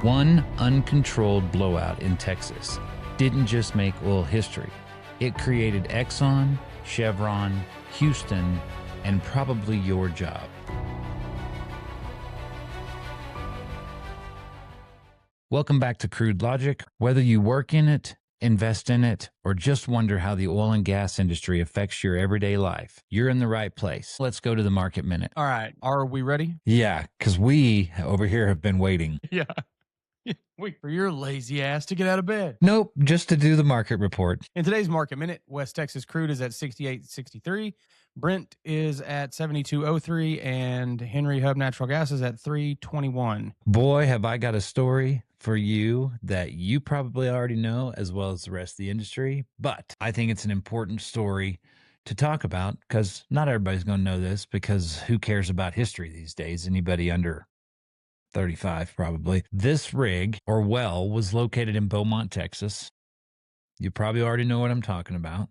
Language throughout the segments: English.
One uncontrolled blowout in Texas didn't just make oil history. It created Exxon, Chevron, Houston, and probably your job. Welcome back to Crude Logic. Whether you work in it, invest in it, or just wonder how the oil and gas industry affects your everyday life, you're in the right place. Let's go to the market minute. All right. Are we ready? Yeah, because we over here have been waiting. Yeah. Wait for your lazy ass to get out of bed. Nope, just to do the market report. In today's market minute, West Texas crude is at 68.63. Brent is at 72.03, and Henry Hub natural gas is at 3.21. Boy, have I got a story for you that you probably already know, as well as the rest of the industry. But I think it's an important story to talk about because not everybody's going to know this, because who cares about history these days? Anybody under 35 probably. This rig or well was located in Beaumont, Texas. You probably already know what I'm talking about.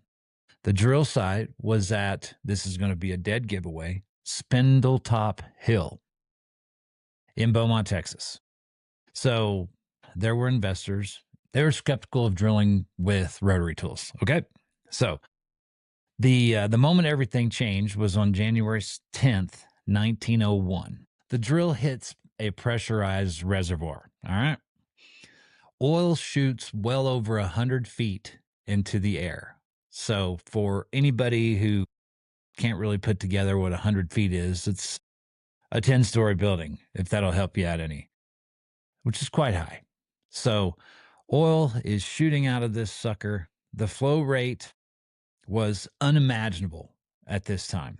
The drill site was at, this is going to be a dead giveaway, Spindletop Hill in Beaumont, Texas. So there were investors. They were skeptical of drilling with rotary tools. Okay. So the moment everything changed was on January 10th, 1901. The drill hits a pressurized reservoir. All right. Oil shoots well over 100 feet into the air. So for anybody who can't really put together what 100 feet is, it's a 10-story building, if that'll help you out any, which is quite high. So oil is shooting out of this sucker. The flow rate was unimaginable at this time.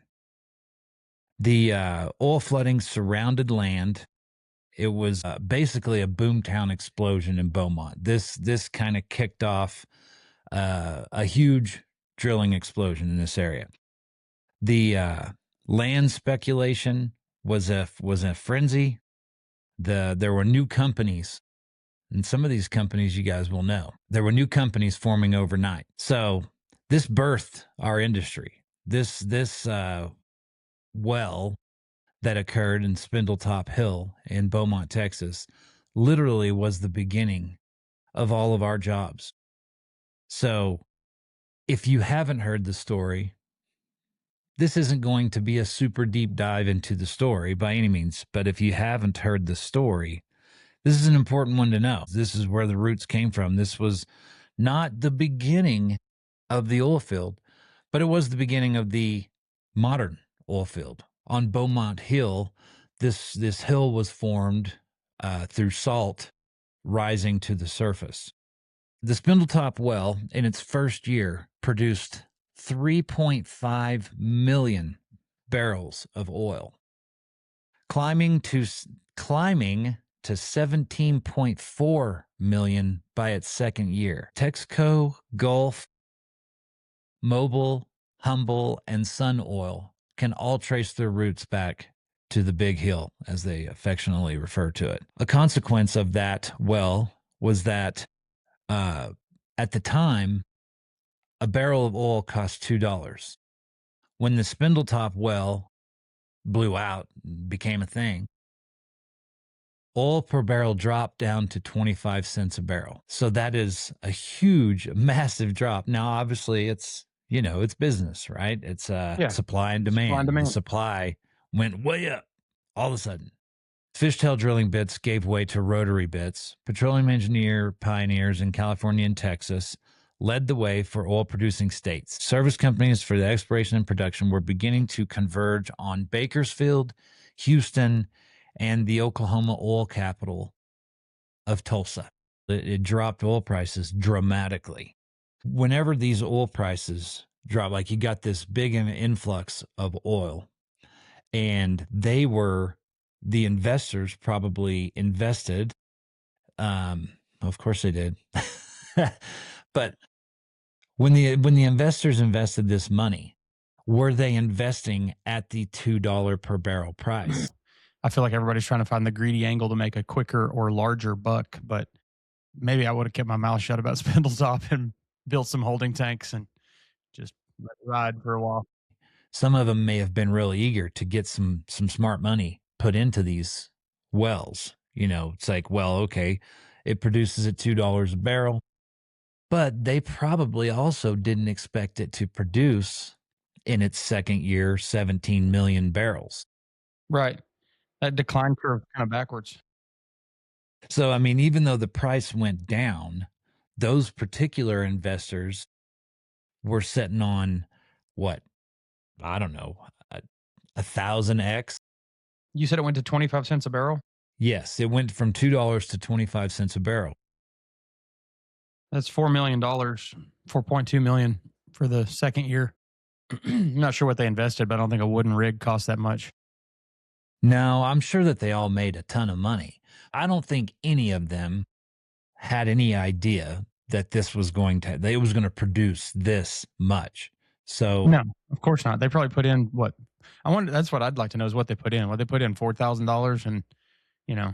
The oil flooding surrounded land. It was basically a boomtown explosion in Beaumont. This kind of kicked off a huge drilling explosion in this area. The land speculation was a frenzy. There were new companies, and some of these companies you guys will know. There were new companies forming overnight. So this birthed our industry. This well that occurred in Spindletop Hill in Beaumont, Texas, literally was the beginning of all of our jobs. So if you haven't heard the story, this isn't going to be a super deep dive into the story by any means, but if you haven't heard the story, this is an important one to know. This is where the roots came from. This was not the beginning of the oil field, but it was the beginning of the modern oil field. On Beaumont Hill, this hill was formed through salt rising to the surface. The Spindletop well, in its first year, produced 3.5 million barrels of oil, climbing to 17.4 million by its second year. Texaco, Gulf, Mobil, Humble, and Sun Oil can all trace their roots back to the Big Hill, as they affectionately refer to it. A consequence of that well was that at the time, a barrel of oil cost $2. When the Spindletop well blew out, became a thing, oil per barrel dropped down to 25 cents a barrel. So that is a huge, massive drop. Now, obviously, it's business, right? It's supply and demand. Supply and demand. The supply went way up all of a sudden. Fishtail drilling bits gave way to rotary bits. Petroleum engineer pioneers in California and Texas led the way for oil-producing states. Service companies for the exploration and production were beginning to converge on Bakersfield, Houston, and the Oklahoma oil capital of Tulsa. It dropped oil prices dramatically. Whenever these oil prices drop, like you got this big influx of oil, and the investors probably invested. Of course they did. But when the investors invested this money, were they investing at the $2 per barrel price? I feel like everybody's trying to find the greedy angle to make a quicker or larger buck, but maybe I would have kept my mouth shut about Spindletop and built some holding tanks and just let it ride for a while. Some of them may have been really eager to get some smart money put into these wells, It's like, well, okay, it produces at $2 a barrel, but they probably also didn't expect it to produce in its second year 17 million barrels. Right. That decline curve kind of backwards. So, I mean, even though the price went down, those particular investors were sitting on what? I don't know, 1,000x. You said it went to 25 cents a barrel? Yes, it went from $2 to 25 cents a barrel. That's $4 million, 4.2 million for the second year. I'm not sure what they invested, but I don't think a wooden rig cost that much. Now, I'm sure that they all made a ton of money. I don't think any of them had any idea that it was going to produce this much. So, No, of course not. They probably put in what I wonder. That's what I'd like to know is what they put in. What they put in $4,000, and you know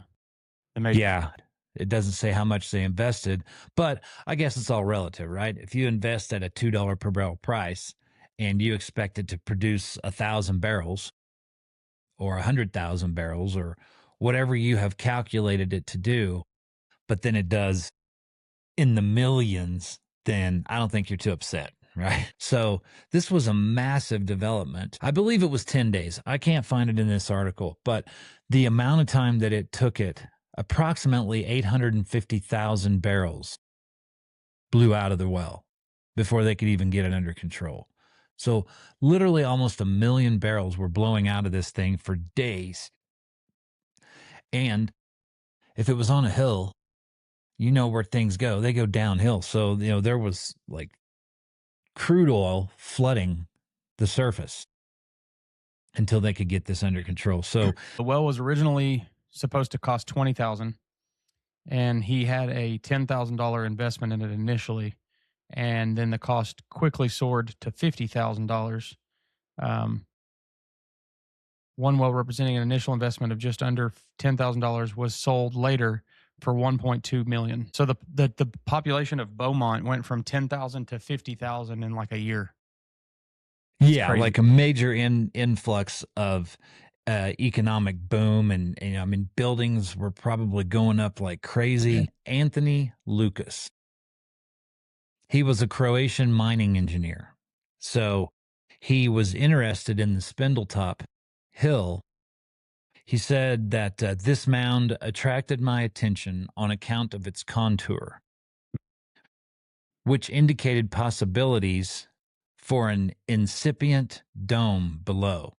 they made. yeah, it doesn't say how much they invested, but I guess it's all relative, right? If you invest at a $2 per barrel price and you expect it to produce 1,000 barrels or 100,000 barrels or whatever you have calculated it to do, but then it does in the millions, then I don't think you're too upset. Right. So this was a massive development. I believe it was 10 days. I can't find it in this article, but the amount of time that it took approximately 850,000 barrels blew out of the well before they could even get it under control. So literally almost 1 million barrels were blowing out of this thing for days. And if it was on a hill, you know where things go. They go downhill. So, there was like crude oil flooding the surface until they could get this under control. So The well was originally supposed to cost 20,000, and he had a $10,000 investment in it initially, and then the cost quickly soared to $50,000. Um, One well representing an initial investment of just under $10,000 was sold later for 1.2 million. So the population of Beaumont went from 10,000 to 50,000 in like a year. It's yeah, crazy. like a major influx of economic boom, and I mean buildings were probably going up like crazy. Anthony Lucas, he was a Croatian mining engineer, so he was interested in the Spindletop hill. He said that this mound attracted my attention on account of its contour, which indicated possibilities for an incipient dome below.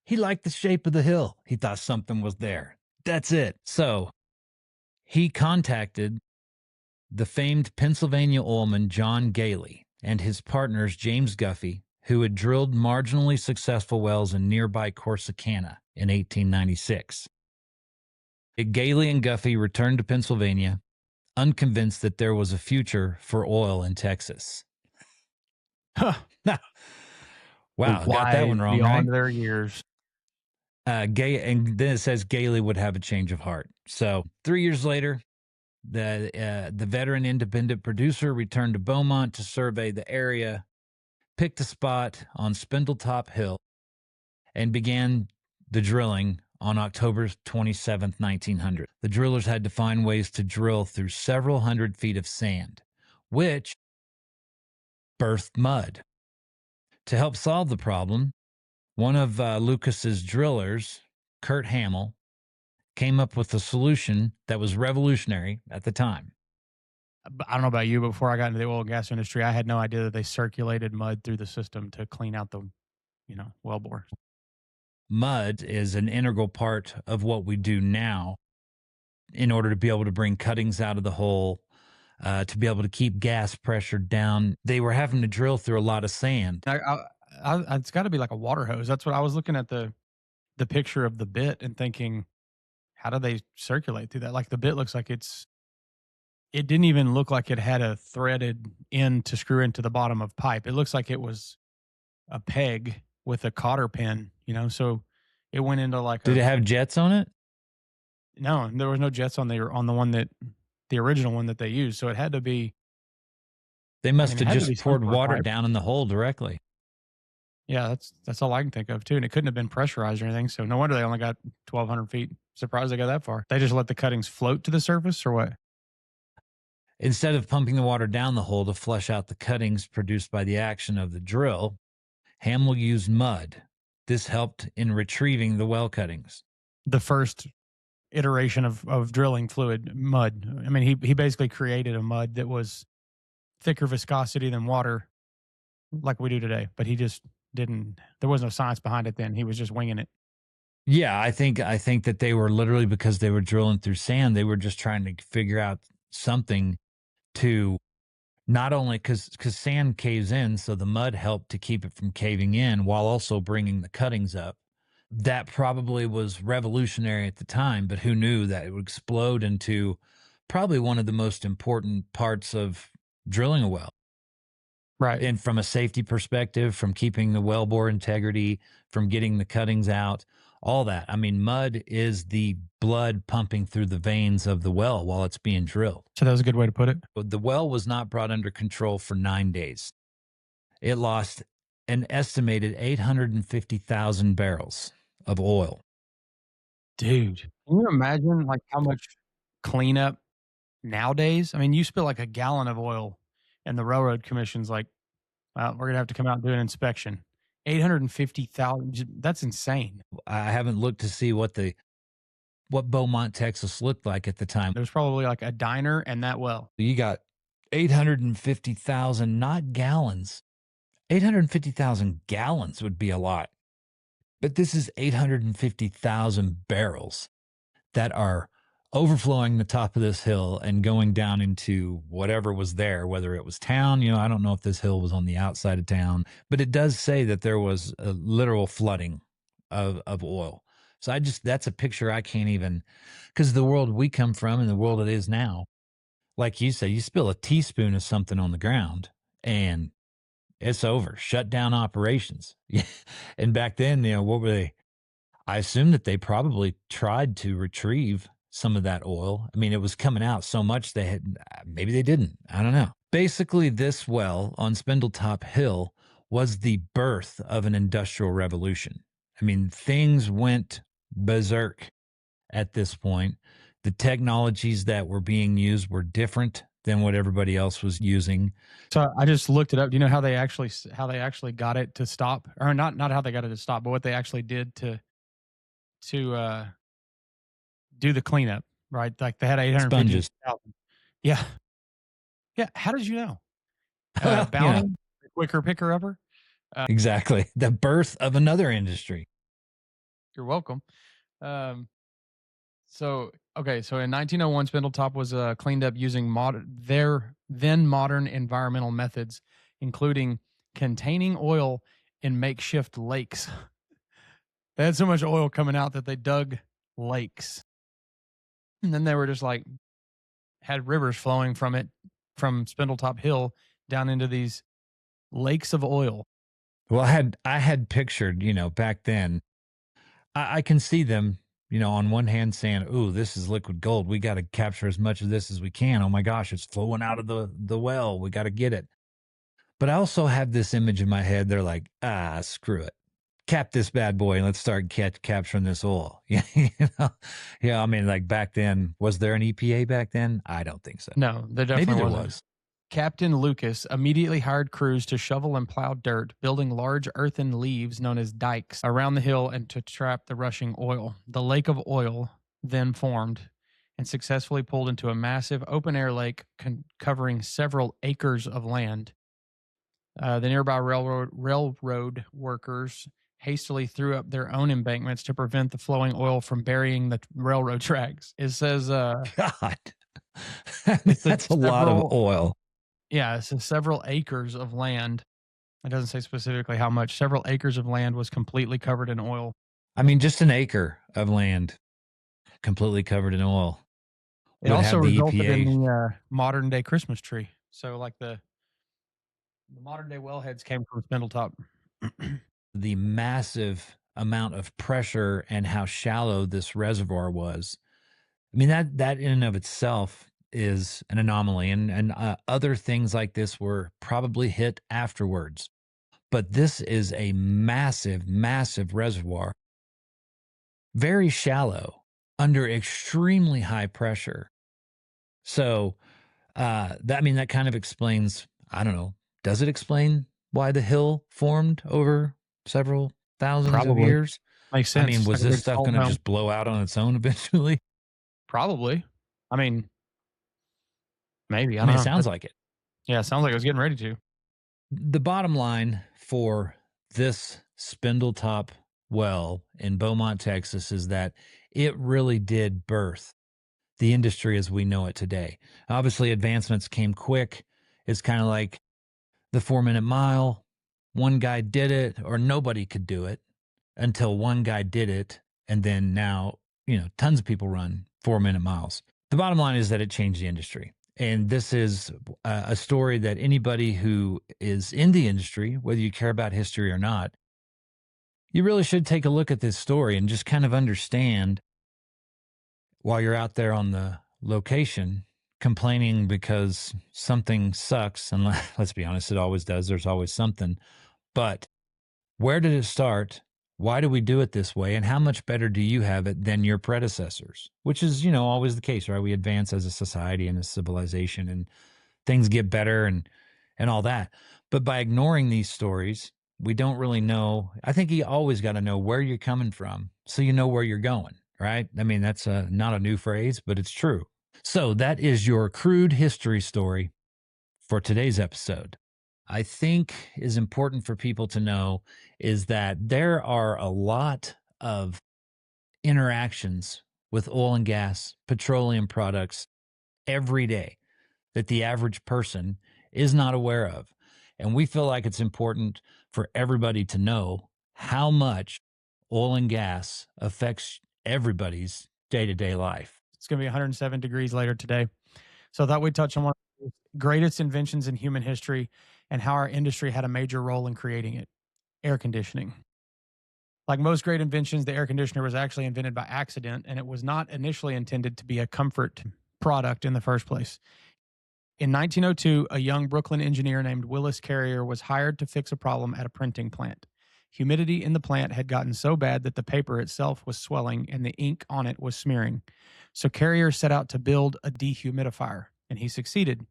He liked the shape of the hill. He thought something was there. That's it. So he contacted the famed Pennsylvania oilman John Gailey and his partners James Guffey, who had drilled marginally successful wells in nearby Corsicana in 1896. Gailey and Guffey returned to Pennsylvania, unconvinced that there was a future for oil in Texas. Wow, got that Wise one wrong, right? beyond their years. And then it says Gailey would have a change of heart. So 3 years later, the veteran independent producer returned to Beaumont to survey the area, picked a spot on Spindletop Hill, and began the drilling on October 27th, 1900. The drillers had to find ways to drill through several hundred feet of sand, which birthed mud. To help solve the problem, one of Lucas's drillers, Kurt Hamill, came up with a solution that was revolutionary at the time. I don't know about you, but before I got into the oil and gas industry, I had no idea that they circulated mud through the system to clean out the, well bore. Mud is an integral part of what we do now in order to be able to bring cuttings out of the hole, to be able to keep gas pressure down. They were having to drill through a lot of sand. It's got to be like a water hose. That's what I was looking at the picture of the bit and thinking, how do they circulate through that? Like the bit looks like it didn't even look like it had a threaded end to screw into the bottom of pipe. It looks like it was a peg with a cotter pin, so it went into like Did it have jets on it? no, there was no jets on the one that the original one that they used. So it had to be, They I mean, must it have had to be just some poured sort of water pipe. down in the hole directly. Yeah, that's all I can think of too. And it couldn't have been pressurized or anything. So no wonder they only got 1,200 feet Surprised they got that far. They just let the cuttings float to the surface or what? Instead of pumping the water down the hole to flush out the cuttings produced by the action of the drill, Hamill used mud. This helped in retrieving the well cuttings. The first iteration of drilling fluid, mud. I mean, he basically created a mud that was thicker viscosity than water like we do today, but he just didn't there was no science behind it then. He was just winging it. Yeah, I think that they were literally, because they were drilling through sand, they were just trying to figure out something to not only because sand caves in, so the mud helped to keep it from caving in while also bringing the cuttings up. That probably was revolutionary at the time, but who knew that it would explode into probably one of the most important parts of drilling a well. Right. And from a safety perspective, from keeping the wellbore integrity, from getting the cuttings out, all that. I mean, mud is the blood pumping through the veins of the well while it's being drilled. So that was a good way to put it. But the well was not brought under control for 9 days. It lost an estimated 850,000 barrels of oil. Dude, can you imagine like how much cleanup nowadays? I mean, you spill like a gallon of oil and the railroad commission's like, well, we're gonna have to come out and do an inspection. 850,000. That's insane. I haven't looked to see what Beaumont, Texas looked like at the time. There's probably like a diner and that well. You got 850,000, not gallons. 850,000 gallons would be a lot. But this is 850,000 barrels that are overflowing the top of this hill and going down into whatever was there, whether it was town. I don't know if this hill was on the outside of town, but it does say that there was a literal flooding of oil. So that's a picture I can't even, because the world we come from and the world it is now, like you said, you spill a teaspoon of something on the ground and it's over. Shut down operations. And back then, what were they? I assume that they probably tried to retrieve some of that oil. I mean, it was coming out so much maybe they didn't. I don't know. Basically, this well on Spindletop Hill was the birth of an industrial revolution. I mean, things went berserk at this point. The technologies that were being used were different than what everybody else was using. So I just looked it up. Do you know how they actually got it to stop, or not how they got it to stop, but what they actually did to do the cleanup? Right, like they had Sponges. 850,000. Yeah, yeah. How did you know? Well, Bounty, quicker picker upper. Exactly. The birth of another industry. You're welcome. So in 1901, Spindletop was cleaned up using their then modern environmental methods, including containing oil in makeshift lakes. They had so much oil coming out that they dug lakes, and then they were just like had rivers flowing from it from Spindletop Hill down into these lakes of oil. Well, I had pictured, back then, I can see them, on one hand saying, "Ooh, this is liquid gold. We got to capture as much of this as we can. Oh my gosh, it's flowing out of the well. We got to get it." But I also have this image in my head. They're like, screw it. Cap this bad boy and let's start capturing this oil. Yeah. I mean, like back then, was there an EPA back then? I don't think so. No, there Maybe definitely there wasn't. was. Captain Lucas immediately hired crews to shovel and plow dirt, building large earthen leaves known as dikes around the hill and to trap the rushing oil. The lake of oil then formed and successfully pulled into a massive open air lake covering several acres of land. The nearby railroad workers hastily threw up their own embankments to prevent the flowing oil from burying the railroad tracks. It says, God, that's a lot of oil. Yeah, so several acres of land. It doesn't say specifically how much. Several acres of land was completely covered in oil. I mean, just an acre of land completely covered in oil. It also resulted in the modern day Christmas tree. So, like the modern day wellheads came from Spindletop. The massive amount of pressure and how shallow this reservoir was. I mean, that in and of itself is an anomaly, and other things like this were probably hit afterwards. But this is a massive, massive reservoir, very shallow. under extremely high pressure. So that kind of explains, I don't know, does it explain why the hill formed over several thousands of Probably. years? Makes I mean, sense. was Like a this big stuff salt going to dome. just blow out on its own eventually? Probably. I mean, maybe. I I mean, don't it know. sounds like it. Yeah, it sounds like it was getting ready to. The bottom line for this Spindletop well in Beaumont, Texas is that it really did birth the industry as we know it today. Obviously, advancements came quick. It's kind of like the 4 minute mile. One guy did it, or nobody could do it until one guy did it. And then now, tons of people run 4 minute miles. The bottom line is that it changed the industry. And this is a story that anybody who is in the industry, whether you care about history or not, you really should take a look at this story and just kind of understand while you're out there on the location complaining because something sucks. And let's be honest, it always does. There's always something. But where did it start? Why do we do it this way? And how much better do you have it than your predecessors? Which is, always the case, right? We advance as a society and a civilization and things get better and all that. But by ignoring these stories, we don't really know. I think you always got to know where you're coming from so you know where you're going, right? I mean, that's not a new phrase, but it's true. So that is your crude history story for today's episode. I think is important for people to know is that there are a lot of interactions with oil and gas, petroleum products every day that the average person is not aware of. And we feel like it's important for everybody to know how much oil and gas affects everybody's day to day life. It's going to be 107 degrees later today. So I thought we'd touch on one of the greatest inventions in human history and how our industry had a major role in creating it: air conditioning. Like most great inventions, the air conditioner was actually invented by accident, and it was not initially intended to be a comfort product in the first place. In 1902, a young Brooklyn engineer named Willis Carrier was hired to fix a problem at a printing plant. Humidity in the plant had gotten so bad that the paper itself was swelling and the ink on it was smearing. So Carrier set out to build a dehumidifier, and he succeeded.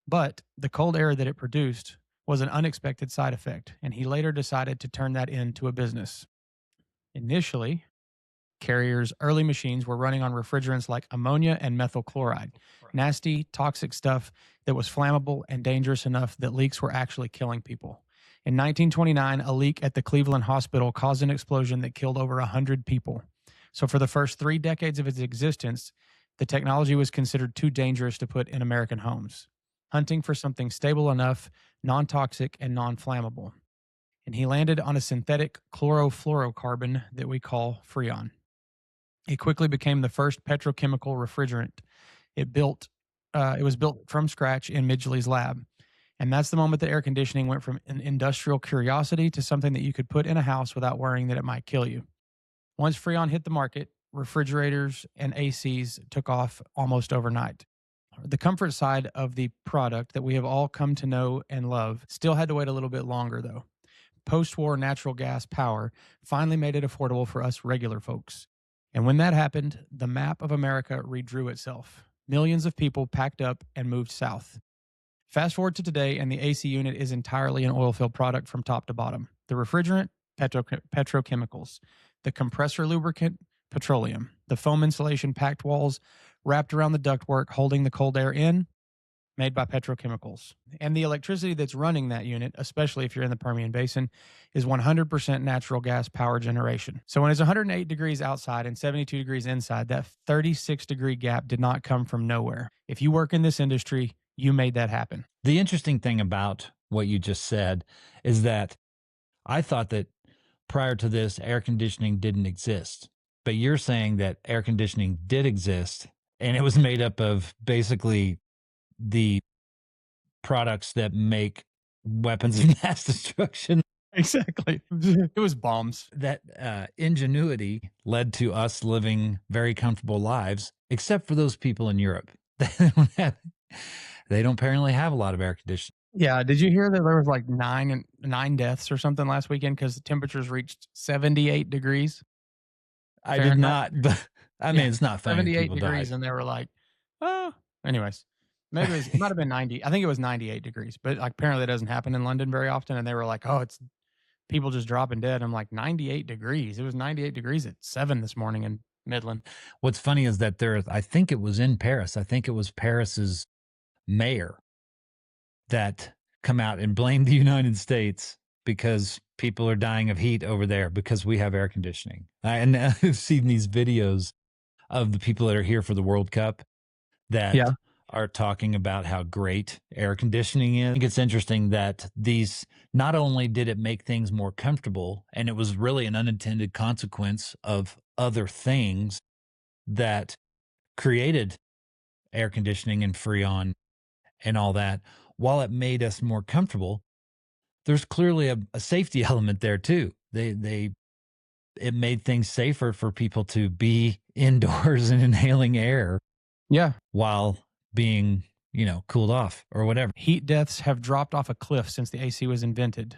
But the cold air that it produced was an unexpected side effect, and he later decided to turn that into a business. Initially, Carrier's early machines were running on refrigerants like ammonia and methyl chloride, nasty, toxic stuff that was flammable and dangerous enough that leaks were actually killing people. In 1929, a leak at the Cleveland Hospital caused an explosion that killed over 100 people. So, for the first 3 decades of its existence, the technology was considered too dangerous to put in American homes, hunting for something stable enough, non toxic, and non flammable. And he landed on a synthetic chlorofluorocarbon that we call Freon. It quickly became the first petrochemical refrigerant. It was built from scratch in Midgley's lab. And that's the moment that air conditioning went from an industrial curiosity to something that you could put in a house without worrying that it might kill you. Once Freon hit the market, refrigerators and ACs took off almost overnight. The comfort side of the product that we have all come to know and love still had to wait a little bit longer, though. Post-war natural gas power finally made it affordable for us regular folks. And when that happened, the map of America redrew itself. Millions of people packed up and moved south. Fast forward to today, and the AC unit is entirely an oil-filled product from top to bottom. The refrigerant, petrochemicals. The compressor lubricant, petroleum. The foam insulation packed walls wrapped around the ductwork holding the cold air in, made by petrochemicals. And the electricity that's running that unit, especially if you're in the Permian Basin, is 100% natural gas power generation. So when it's 108 degrees outside and 72 degrees inside, that 36-degree gap did not come from nowhere. If you work in this industry, you made that happen. The interesting thing about what you just said is that I thought that prior to this, air conditioning didn't exist. But you're saying that air conditioning did exist, and it was made up of basically the products that make weapons of mass destruction. Exactly. It was bombs. That ingenuity led to us living very comfortable lives, except for those people in Europe. They don't apparently have a lot of air conditioning. Yeah. Did you hear that there was like nine deaths or something last weekend because the temperatures reached 78 degrees? I did not, I Yeah, mean, it's not funny that 78 people degrees, died. and they were like, "Oh." Anyways, maybe it might have been 90. I think it was 98 degrees, but, like, apparently that doesn't happen in London very often, and they were like, "Oh, it's people just dropping dead." I'm like, "98 degrees?" It was 98 degrees at 7 this morning in Midland. What's funny is that I think it was in Paris. I think it was Paris's mayor that come out and blamed the United States because people are dying of heat over there because we have air conditioning. And I've seen these videos of the people that are here for the World Cup Yeah. that are talking about how great air conditioning is. I think it's interesting that these not only did it make things more comfortable, and it was really an unintended consequence of other things that created air conditioning and Freon and all that, while it made us more comfortable, there's clearly a safety element there too. It made things safer for people to be indoors and inhaling air Yeah. while being, cooled off or whatever. Heat deaths have dropped off a cliff since the AC was invented.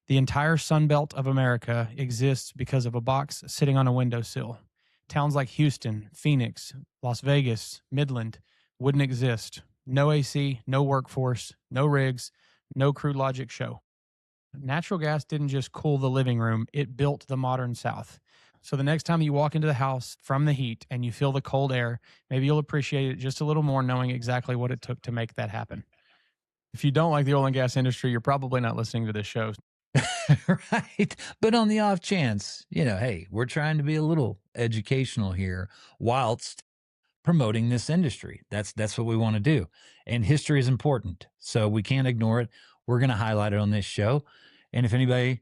The entire Sun Belt of America exists because of a box sitting on a windowsill. Towns like Houston, Phoenix, Las Vegas, Midland wouldn't exist. No AC, no workforce, no rigs, no crude logic show. Natural gas didn't just cool the living room, it built the modern South. So the next time you walk into the house from the heat and you feel the cold air, maybe you'll appreciate it just a little more knowing exactly what it took to make that happen. If you don't like the oil and gas industry, you're probably not listening to this show. Right. But on the off chance, hey, we're trying to be a little educational here whilst promoting this industry. That's what we want to do. And history is important. So we can't ignore it. We're going to highlight it on this show. And if anybody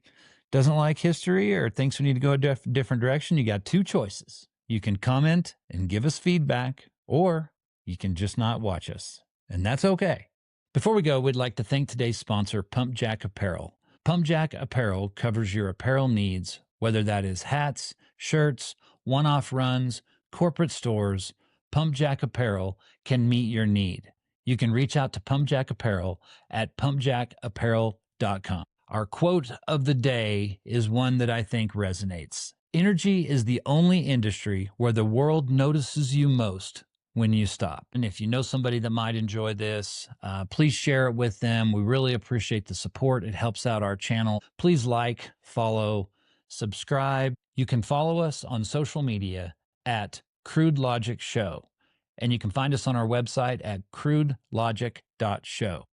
doesn't like history or thinks we need to go a different direction, you got two choices. You can comment and give us feedback, or you can just not watch us. And that's okay. Before we go, we'd like to thank today's sponsor, Pump Jack Apparel. Pump Jack Apparel covers your apparel needs, whether that is hats, shirts, one-off runs, corporate stores. Pump Jack Apparel can meet your need. You can reach out to Pump Jack Apparel at pumpjackapparel.com. Our quote of the day is one that I think resonates. Energy is the only industry where the world notices you most when you stop. And if you know somebody that might enjoy this, please share it with them. We really appreciate the support. It helps out our channel. Please like, follow, subscribe. You can follow us on social media at Crude Logic Show. And you can find us on our website at crudelogic.show.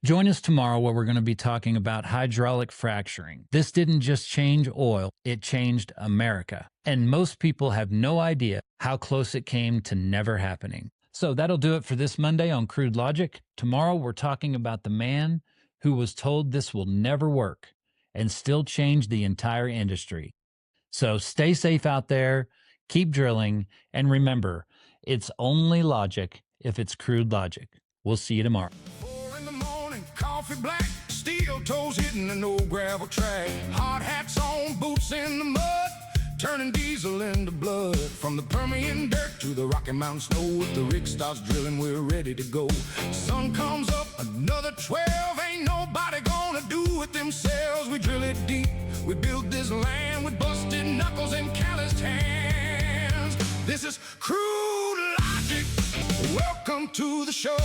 Join us tomorrow where we're going to be talking about hydraulic fracturing. This didn't just change oil, it changed America. And most people have no idea how close it came to never happening. So that'll do it for this Monday on Crude Logic. Tomorrow we're talking about the man who was told this will never work and still change the entire industry. So stay safe out there, keep drilling, and remember, it's only logic if it's crude logic. We'll see you tomorrow. Coffee black, steel toes hitting an old gravel track. Hard hats on, boots in the mud, turning diesel into blood. From the Permian dirt to the Rocky Mountain snow, if the rig starts drilling, we're ready to go. Sun comes up, another 12, ain't nobody gonna do it themselves. We drill it deep, we build this land with busted knuckles and calloused hands. This is Crude Logic, welcome to the show.